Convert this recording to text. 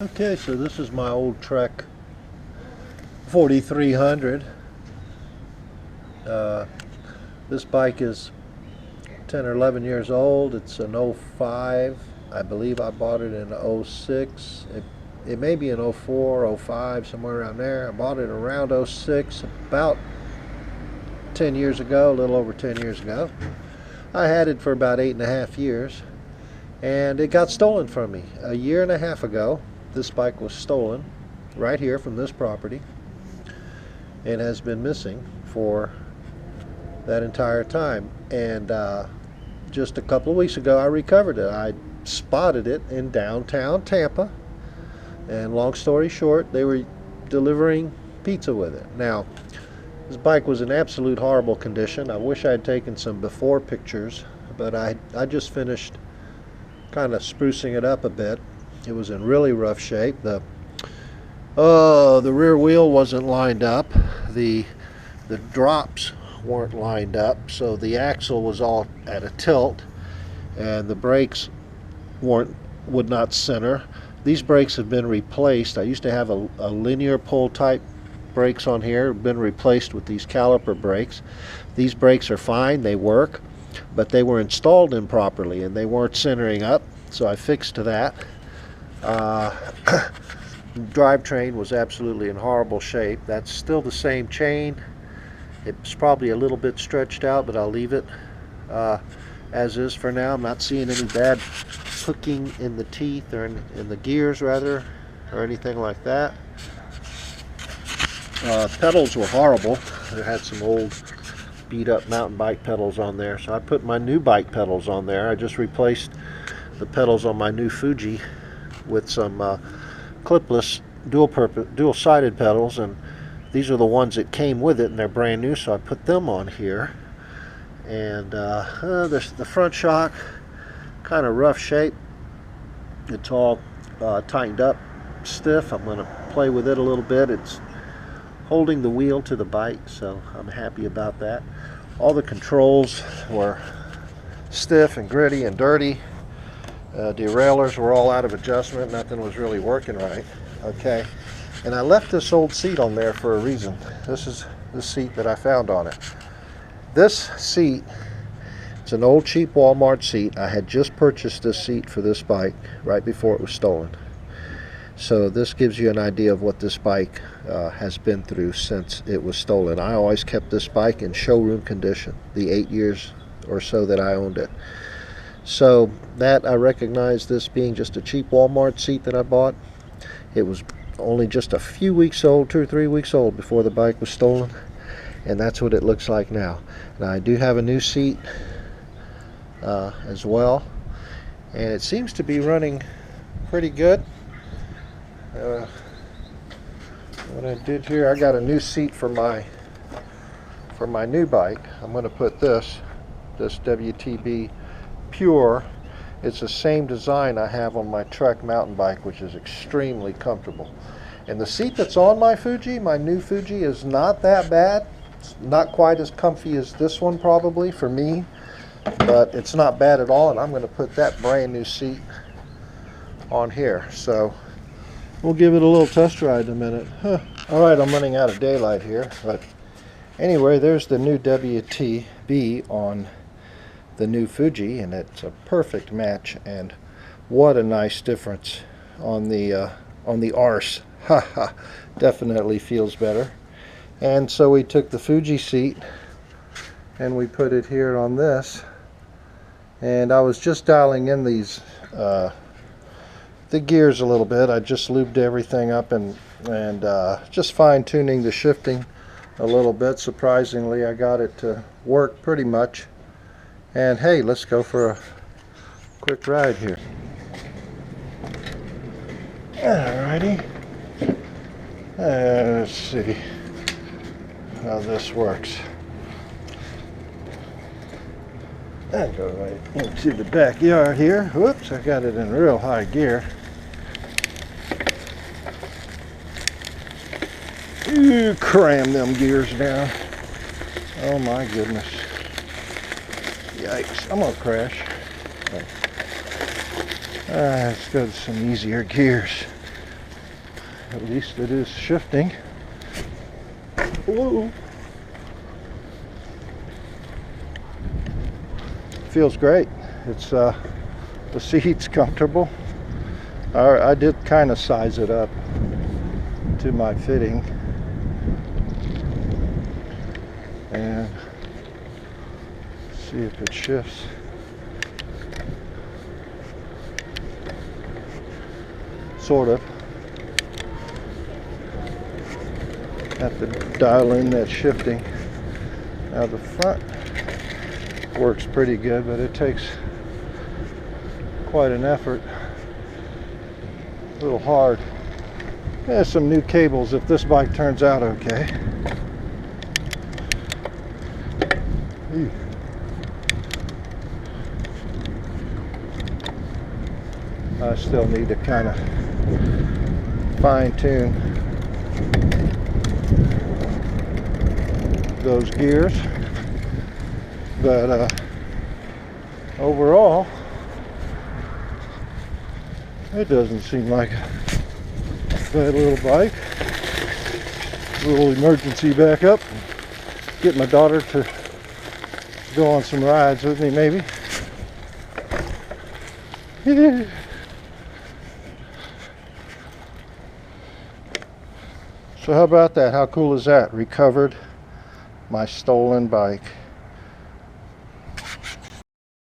Okay, so this is my old Trek 4300. This bike is 10 or 11 years old. It's an '05. I believe I bought it in '06. It may be an '04, '05, somewhere around there. I bought it around '06, about 10 years ago, a little over 10 years ago. I had it for about 8.5 years, and it got stolen from me a year and a half ago. This bike was stolen right here from this property and has been missing for that entire time. And just a couple of weeks ago I recovered it. I spotted it in downtown Tampa, and long story short, they were delivering pizza with it. Now, this bike was in absolute horrible condition. I wish I had taken some before pictures, but I just finished kind of sprucing it up a bit. It was in really rough shape. The rear wheel wasn't lined up. The drops weren't lined up, so the axle was all at a tilt, and the brakes would not center. These brakes have been replaced. I used to have a linear pull type brakes on here, been replaced with these caliper brakes. These brakes are fine, they work, but they were installed improperly and they weren't centering up, so I fixed that. Drivetrain was absolutely in horrible shape. That's still the same chain. It's probably a little bit stretched out, but I'll leave it as is for now. I'm not seeing any bad hooking in the teeth, or in the gears rather, or anything like that. Pedals were horrible. They had some old beat up mountain bike pedals on there, so I put my new bike pedals on there. I just replaced the pedals on my new Fuji with some clipless dual-sided pedals, and these are the ones that came with it, and they're brand new, so I put them on here. And the front shock, kind of rough shape. It's all tightened up stiff. I'm going to play with it a little bit. It's holding the wheel to the bike, so I'm happy about that. All the controls were stiff and gritty and dirty. Derailleurs were all out of adjustment. Nothing was really working right. Okay, and I left this old seat on there for a reason. This is the seat that I found on it. This seat, it's an old cheap Walmart seat. I had just purchased this seat for this bike right before it was stolen. So this gives you an idea of what this bike has been through since it was stolen. I always kept this bike in showroom condition the 8 years or so that I owned it. So that I recognize this being just a cheap Walmart seat that I bought. It was only just a few weeks old, 2 or 3 weeks old, before the bike was stolen, and that's what it looks like now. Now I do have a new seat as well, and it seems to be running pretty good. What I did here, I got a new seat for my new bike. I'm going to put this WTB Pure. It's the same design I have on my Trek mountain bike, which is extremely comfortable. And the seat that's on my Fuji, my new Fuji, is not that bad. It's not quite as comfy as this one probably for me, but it's not bad at all, and I'm going to put that brand new seat on here. So we'll give it a little test ride in a minute. Alright, I'm running out of daylight here, but anyway, there's the new WTB on the new Fuji, and it's a perfect match, and what a nice difference on the arse. Haha, definitely feels better. And so we took the Fuji seat and we put it here on this, and I was just dialing in these the gears a little bit. I just lubed everything up and just fine-tuning the shifting a little bit. Surprisingly, I got it to work pretty much. And hey, let's go for a quick ride here. Alrighty. Let's see how this works. I go right into the backyard here. Whoops, I got it in real high gear. Ooh, cram them gears down. Oh my goodness. Yikes, I'm gonna crash. Let's go to some easier gears. At least it is shifting. Ooh. Feels great. It's the seat's comfortable. I did kind of size it up to my fitting, and see if it shifts. Sort of. Have to dial in that shifting. Now the front works pretty good, but it takes quite an effort. A little hard. There's some new cables if this bike turns out okay. Ew. I still need to kind of fine tune those gears, but overall it doesn't seem like a bad little bike. A little emergency backup. Get my daughter to go on some rides with me, maybe. So how about that? How cool is that? Recovered my stolen bike.